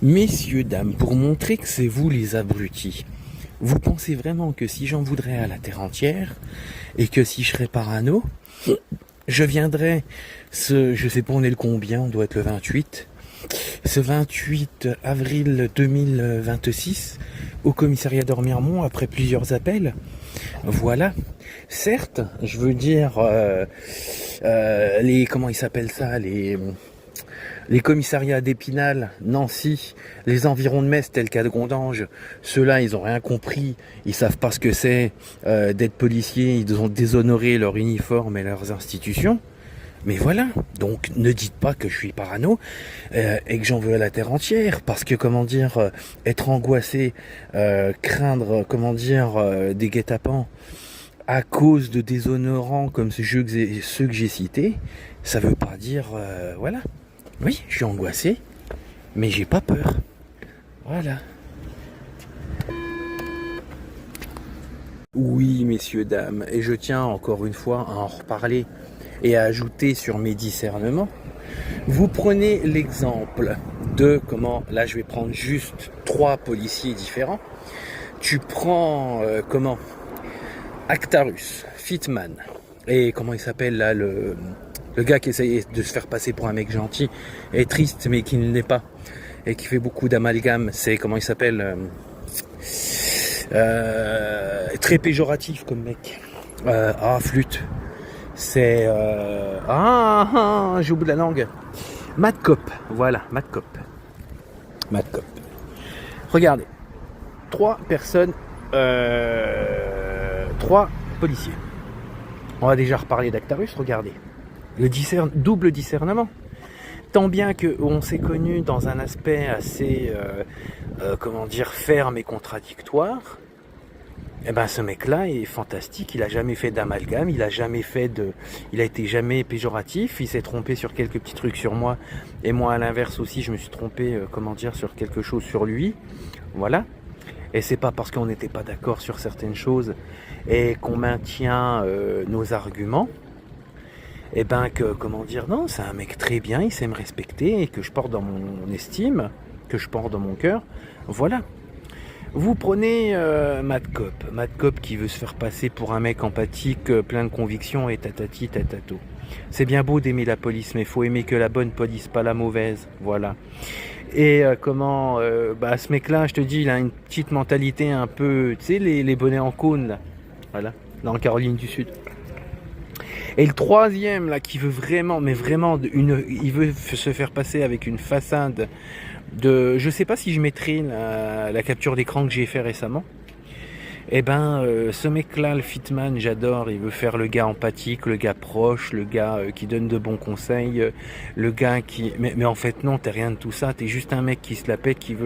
Messieurs, dames, pour montrer que c'est vous les abrutis, vous pensez vraiment que si j'en voudrais à la terre entière, et que si je serais parano, je viendrais je sais pas on est le combien, on doit être le 28, ce 28 avril 2026, au commissariat d'Ormiremont, après plusieurs appels, voilà. Certes, je veux dire, comment ils s'appellent ça, les commissariats d'Épinal, Nancy, les environs de Metz tels qu'à Gondange, ceux-là ils ont rien compris, ils savent pas ce que c'est d'être policiers, ils ont déshonoré leur uniforme et leurs institutions. Mais voilà, donc ne dites pas que je suis parano et que j'en veux à la terre entière, parce que comment dire, être angoissé, craindre des guet-apens à cause de déshonorants comme ceux que j'ai cités, ça veut pas dire voilà. Oui, je suis angoissé, mais j'ai pas peur. Voilà. Oui, messieurs, dames, et je tiens encore une fois à en reparler et à ajouter sur mes discernements. Vous prenez l'exemple de là je vais prendre juste 3 policiers différents. Tu prends Actarus, Fitman, et comment il s'appelle là, le gars qui essaye de se faire passer pour un mec gentil et triste mais qui ne l'est pas et qui fait beaucoup d'amalgame, c'est comment il s'appelle, très péjoratif comme mec, flûte, c'est j'ai au bout de la langue, Mad Cop, voilà, Mad Cop. Regardez, 3 personnes, 3 policiers. On va déjà reparler d'Actarus, regardez. Le double discernement. Tant bien qu'on s'est connu dans un aspect assez, ferme et contradictoire, eh ben ce mec-là est fantastique, il a jamais fait d'amalgame, il a été jamais péjoratif, il s'est trompé sur quelques petits trucs sur moi, et moi à l'inverse aussi, je me suis trompé, sur quelque chose sur lui, voilà. Et c'est pas parce qu'on n'était pas d'accord sur certaines choses et qu'on maintient nos arguments, non, c'est un mec très bien, il sait me respecter et que je porte dans mon estime, que je porte dans mon cœur, voilà. Vous prenez Mad Cop qui veut se faire passer pour un mec empathique, plein de convictions et tatati tatato. C'est bien beau d'aimer la police, mais il faut aimer que la bonne police, pas la mauvaise, voilà. Et ce mec-là, je te dis, il a une petite mentalité un peu, tu sais, les bonnets en cône, là, voilà, dans Caroline du Sud. Et le troisième, là, qui veut vraiment, il veut se faire passer avec une façade je sais pas si je mettrai la capture d'écran que j'ai fait récemment. Ce mec-là, le Fitman, j'adore, il veut faire le gars empathique, le gars proche, le gars qui donne de bons conseils, le gars qui... Mais en fait non, t'es rien de tout ça, t'es juste un mec qui se la pète, qui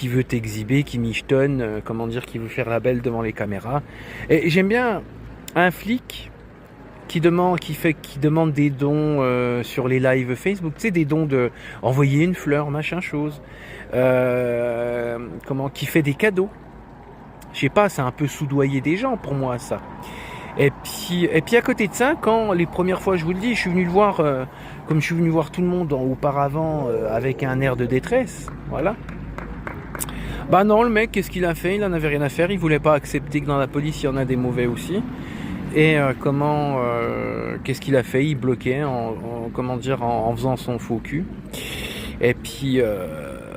veut t'exhiber, qui michetonne, qui veut faire la belle devant les caméras. Et j'aime bien un flic qui demande des dons sur les lives Facebook, tu sais, des dons de envoyer une fleur, machin chose, qui fait des cadeaux. Je sais pas, c'est un peu soudoyer des gens pour moi ça. Et puis à côté de ça, quand les premières fois, je vous le dis, je suis venu le voir comme je suis venu voir tout le monde auparavant avec un air de détresse, voilà. Bah non, le mec, qu'est-ce qu'il a fait? Il en avait rien à faire, il voulait pas accepter que dans la police il y en a des mauvais aussi. Et qu'est-ce qu'il a fait? Il bloquait en faisant son faux cul. Et puis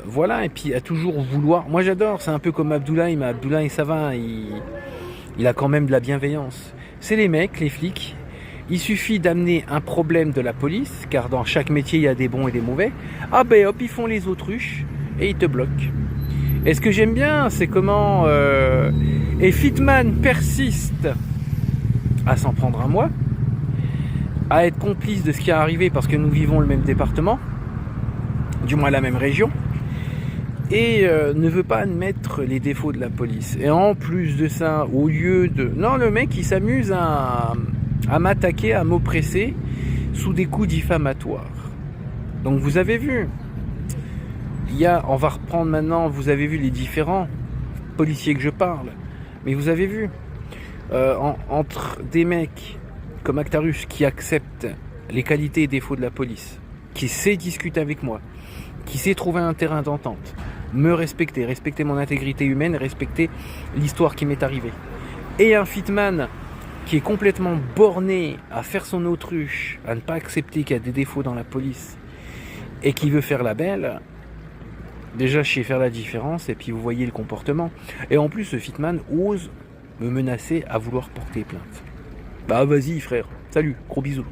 voilà, et puis à toujours vouloir. Moi j'adore, c'est un peu comme Abdoulaye, mais Abdoulaye ça va, il a quand même de la bienveillance. C'est les mecs, les flics, il suffit d'amener un problème de la police, car dans chaque métier il y a des bons et des mauvais. Ah ben hop, ils font les autruches et ils te bloquent. Et ce que j'aime bien, c'est et Fitman persiste à s'en prendre à moi, à être complice de ce qui est arrivé parce que nous vivons le même département, du moins la même région, et ne veut pas admettre les défauts de la police. Et en plus de ça, au lieu de... Non, le mec il s'amuse à m'attaquer, à m'oppresser sous des coups diffamatoires. Donc vous avez vu, on va reprendre maintenant, vous avez vu les différents policiers que je parle, mais vous avez vu entre des mecs comme Actarus qui acceptent les qualités et défauts de la police, qui sait discuter avec moi, qui sait trouver un terrain d'entente, me respecter, respecter mon intégrité humaine, respecter l'histoire qui m'est arrivée. Et un fitman qui est complètement borné à faire son autruche, à ne pas accepter qu'il y a des défauts dans la police, et qui veut faire la belle, déjà je sais faire la différence, et puis vous voyez le comportement. Et en plus, ce fitman ose me menacer à vouloir porter plainte. Bah vas-y frère, salut, gros bisous.